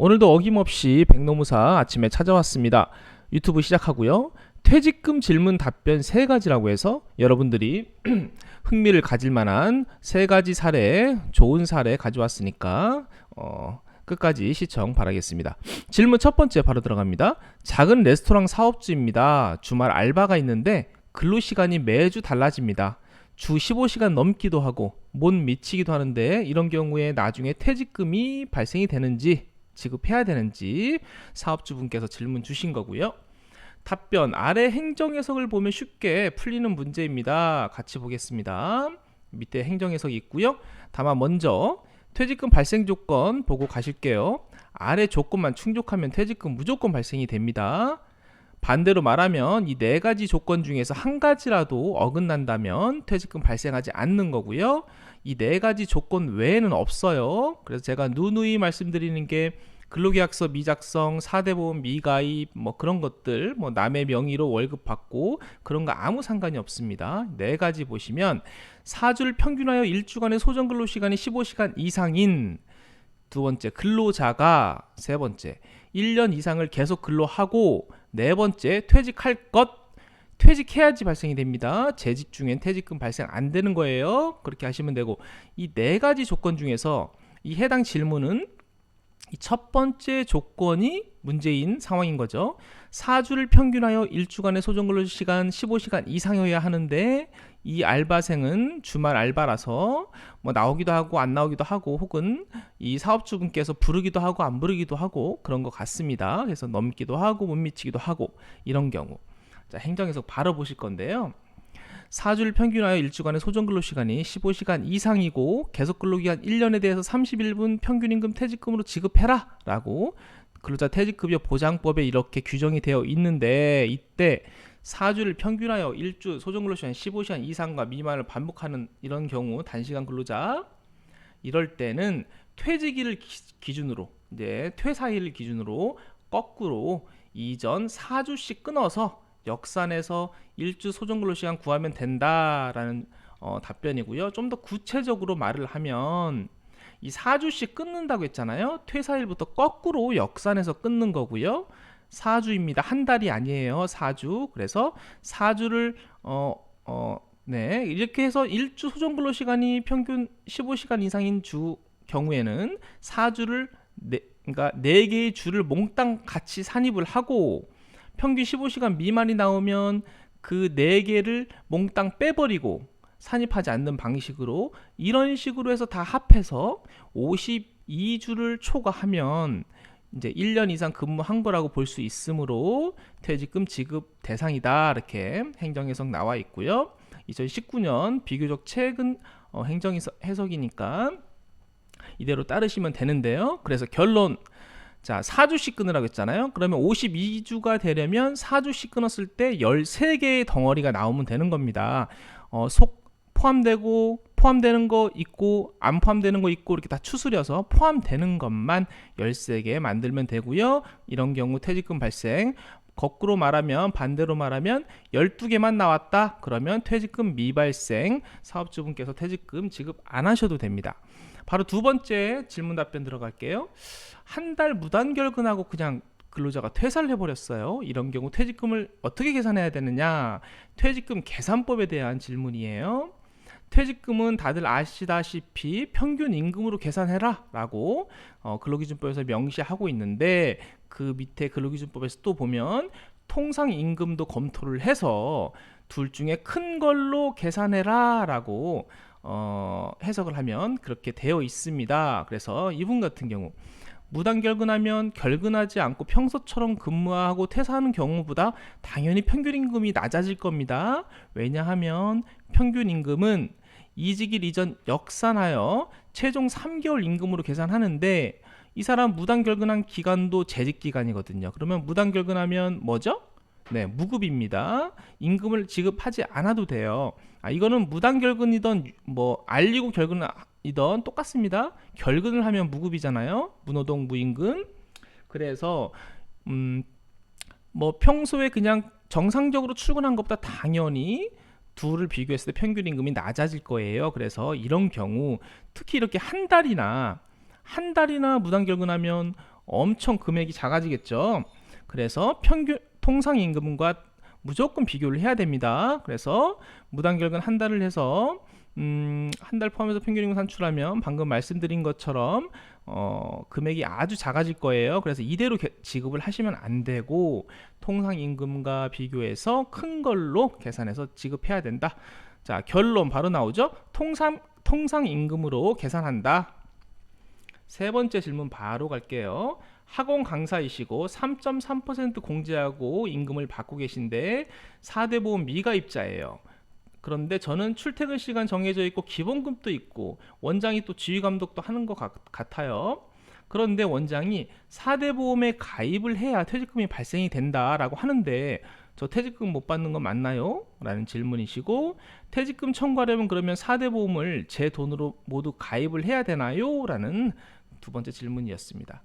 오늘도 어김없이 백노무사 아침에 찾아왔습니다. 유튜브 시작하고요. 퇴직금 질문 답변 3가지라고 해서 여러분들이 흥미를 가질 만한 3가지 사례, 좋은 사례 가져왔으니까 끝까지 시청 바라겠습니다. 질문 첫 번째 바로 들어갑니다. 작은 레스토랑 사업주입니다. 주말 알바가 있는데 근로시간이 매주 달라집니다. 주 15시간 넘기도 하고 못 미치기도 하는데 이런 경우에 나중에 퇴직금이 발생이 되는지 지급해야 되는지 사업주분께서 질문 주신 거고요. 답변 아래 행정 해석을 보면 쉽게 풀리는 문제입니다. 같이 보겠습니다. 밑에 행정 해석이 있고요. 다만 먼저 퇴직금 발생 조건 보고 가실게요. 아래 조건만 충족하면 퇴직금 무조건 발생이 됩니다. 반대로 말하면 이 4가지 조건 중에서 한 가지라도 어긋난다면 퇴직금 발생하지 않는 거고요. 이 4가지 조건 외에는 없어요. 그래서 제가 누누이 말씀드리는 게 근로계약서 미작성, 4대 보험 미가입, 그런 것들, 남의 명의로 월급 받고 그런 거 아무 상관이 없습니다. 4가지 보시면 사주를 평균하여 일주간의 소정 근로시간이 15시간 이상인 두 번째 근로자가, 세 번째 1년 이상을 계속 근로하고, 네 번째 퇴직할 것, 퇴직해야지 발생이 됩니다. 재직 중엔 퇴직금 발생 안 되는 거예요. 그렇게 하시면 되고, 이 4가지 조건 중에서 이 해당 질문은 이 첫 번째 조건이 문제인 상황인 거죠. 사주를 평균하여 일주간의 소정근로시간 15시간 이상이어야 하는데 이 알바생은 주말 알바라서 나오기도 하고 안 나오기도 하고 혹은 이 사업주분께서 부르기도 하고 안 부르기도 하고 그런 것 같습니다. 그래서 넘기도 하고 못 미치기도 하고 이런 경우, 자, 행정해석 바로 보실 건데요. 사주를 평균하여 일주간의 소정근로시간이 15시간 이상이고 계속근로기간 1년에 대해서 31분 평균임금 퇴직금으로 지급해라 라고 근로자 퇴직급여 보장법에 이렇게 규정이 되어 있는데, 이때 사주를 평균하여 일주 소정근로시간 15시간 이상과 미만을 반복하는 이런 경우 단시간 근로자, 이럴 때는 퇴직일을 기준으로, 이제 퇴사일을 기준으로 거꾸로 이전 4주씩 끊어서 역산해서 일주 소정근로시간 구하면 된다라는 답변이고요. 좀 더 구체적으로 말을 하면 이 4주씩 끊는다고 했잖아요. 퇴사일부터 거꾸로 역산해서 끊는 거고요. 4주입니다. 한 달이 아니에요. 4주. 그래서 4주를 네, 이렇게 해서 일주 소정근로시간이 평균 15시간 이상인 주 경우에는 4주를 그러니까 4개의 주를 몽땅 같이 산입을 하고, 평균 15시간 미만이 나오면 그 4개를 몽땅 빼버리고 산입하지 않는 방식으로, 이런 식으로 해서 다 합해서 52주를 초과하면 이제 1년 이상 근무한 거라고 볼 수 있으므로 퇴직금 지급 대상이다, 이렇게 행정해석 나와 있고요. 2019년 비교적 최근 행정해석이니까 이대로 따르시면 되는데요. 그래서 결론, 자, 4주씩 끊으라고 했잖아요. 그러면 52주가 되려면 4주씩 끊었을 때 13개의 덩어리가 나오면 되는 겁니다. 포함되는 거 있고 안 포함되는 거 있고 이렇게 다 추스려서 포함되는 것만 13개 만들면 되고요. 이런 경우 퇴직금 발생, 거꾸로 말하면, 반대로 말하면 12개만 나왔다 그러면 퇴직금 미발생, 사업주분께서 퇴직금 지급 안 하셔도 됩니다. 바로 두 번째 질문 답변 들어갈게요. 한 달 무단결근하고 그냥 근로자가 퇴사를 해버렸어요. 이런 경우 퇴직금을 어떻게 계산해야 되느냐, 퇴직금 계산법에 대한 질문이에요. 퇴직금은 다들 아시다시피 평균 임금으로 계산해라 라고 근로기준법에서 명시하고 있는데, 그 밑에 근로기준법에서 또 보면 통상임금도 검토를 해서 둘 중에 큰 걸로 계산해라 라고 해석을 하면 그렇게 되어 있습니다. 그래서 이분 같은 경우 무단결근하면 결근하지 않고 평소처럼 근무하고 퇴사하는 경우보다 당연히 평균임금이 낮아질 겁니다. 왜냐하면 평균임금은 이직일 이전 역산하여 최종 3개월 임금으로 계산하는데, 이 사람 무단결근한 기간도 재직기간이거든요. 그러면 무단결근하면 뭐죠? 네, 무급입니다. 임금을 지급하지 않아도 돼요. 이거는 무단결근이던 알리고 결근이던 똑같습니다. 결근을 하면 무급이잖아요. 무노동 무임금. 그래서 평소에 그냥 정상적으로 출근한 것보다 당연히 둘을 비교했을 때 평균 임금이 낮아질 거예요. 그래서 이런 경우 특히 이렇게 한 달이나 무단결근하면 엄청 금액이 작아지겠죠. 그래서 평균 통상임금과 무조건 비교를 해야 됩니다. 그래서 무단결근 한 달을 해서 한 달 포함해서 평균임금 산출하면 방금 말씀드린 것처럼 금액이 아주 작아질 거예요. 그래서 이대로 지급을 하시면 안 되고 통상임금과 비교해서 큰 걸로 계산해서 지급해야 된다. 자, 결론 바로 나오죠. 통상임금으로 계산한다. 세 번째 질문 바로 갈게요. 학원 강사이시고 3.3% 공제하고 임금을 받고 계신데 4대 보험 미가입자예요. 그런데 저는 출퇴근 시간 정해져 있고 기본급도 있고 원장이 또 지휘감독도 하는 것 같아요. 그런데 원장이 4대 보험에 가입을 해야 퇴직금이 발생이 된다라고 하는데 저 퇴직금 못 받는 건 맞나요? 라는 질문이시고, 퇴직금 청구하려면 그러면 4대 보험을 제 돈으로 모두 가입을 해야 되나요? 라는 두 번째 질문이었습니다.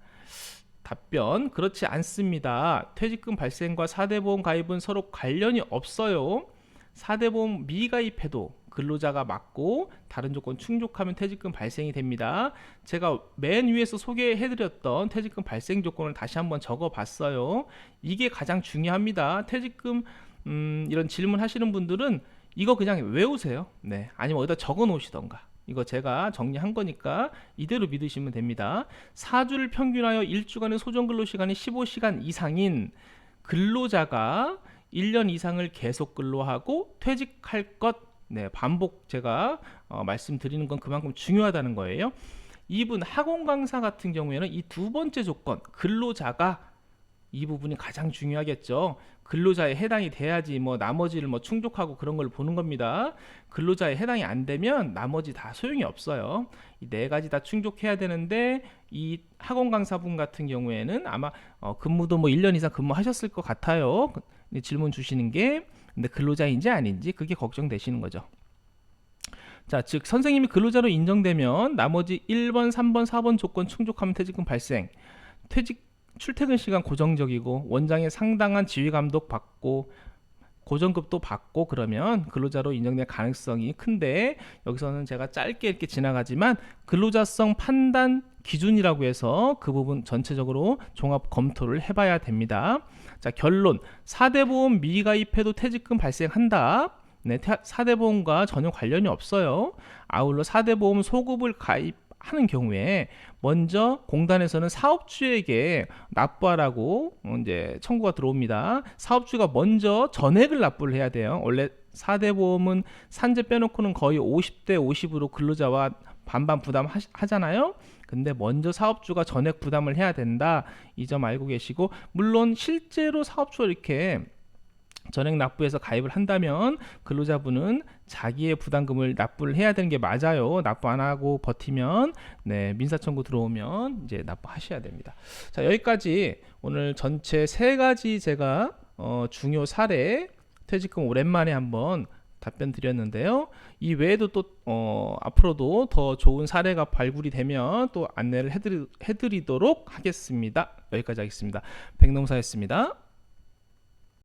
답변, 그렇지 않습니다. 퇴직금 발생과 4대 보험 가입은 서로 관련이 없어요. 4대 보험 미가입해도 근로자가 맞고 다른 조건 충족하면 퇴직금 발생이 됩니다. 제가 맨 위에서 소개해드렸던 퇴직금 발생 조건을 다시 한번 적어봤어요. 이게 가장 중요합니다. 퇴직금 이런 질문 하시는 분들은 이거 그냥 외우세요. 네, 아니면 어디다 적어 놓으시던가. 이거 제가 정리한 거니까 이대로 믿으시면 됩니다. 4주를 평균하여 1주간의 소정근로시간이 15시간 이상인 근로자가 1년 이상을 계속 근로하고 퇴직할 것, 네, 반복 제가 말씀드리는 건 그만큼 중요하다는 거예요. 이분 학원 강사 같은 경우에는 이 두 번째 조건, 근로자가, 이 부분이 가장 중요하겠죠. 근로자에 해당이 돼야지 뭐 나머지를 뭐 충족하고 그런 걸 보는 겁니다. 근로자에 해당이 안 되면 나머지 다 소용이 없어요. 이 네 가지 다 충족해야 되는데 이 학원 강사분 같은 경우에는 아마 근무도 뭐 1년 이상 근무하셨을 것 같아요. 질문 주시는 게. 근데 근로자인지 아닌지 그게 걱정되시는 거죠. 자, 즉 선생님이 근로자로 인정되면 나머지 1번, 3번, 4번 조건 충족하면 퇴직금 발생. 출퇴근 시간 고정적이고 원장의 상당한 지휘 감독 받고 고정급도 받고 그러면 근로자로 인정될 가능성이 큰데, 여기서는 제가 짧게 이렇게 지나가지만 근로자성 판단 기준이라고 해서 그 부분 전체적으로 종합 검토를 해봐야 됩니다. 자, 결론, 4대 보험 미가입해도 퇴직금 발생한다. 네, 4대 보험과 전혀 관련이 없어요. 아울러 4대 보험 소급을 가입하는 경우에 먼저 공단에서는 사업주에게 납부하라고 이제 청구가 들어옵니다. 사업주가 먼저 전액을 납부를 해야 돼요. 원래 4대 보험은 산재 빼놓고는 거의 50대 50으로 근로자와 반반 부담하잖아요. 근데 먼저 사업주가 전액 부담을 해야 된다. 이 점 알고 계시고, 물론 실제로 사업주가 이렇게 전액 납부해서 가입을 한다면 근로자분은 자기의 부담금을 납부를 해야 되는 게 맞아요. 납부 안 하고 버티면, 네, 민사청구 들어오면 이제 납부하셔야 됩니다. 자, 여기까지 오늘 전체 세 가지 제가 중요 사례 퇴직금 오랜만에 한번 답변 드렸는데요. 이 외에도 또 앞으로도 더 좋은 사례가 발굴이 되면 또 안내를 해드리도록 하겠습니다. 여기까지 하겠습니다. 백농사였습니다.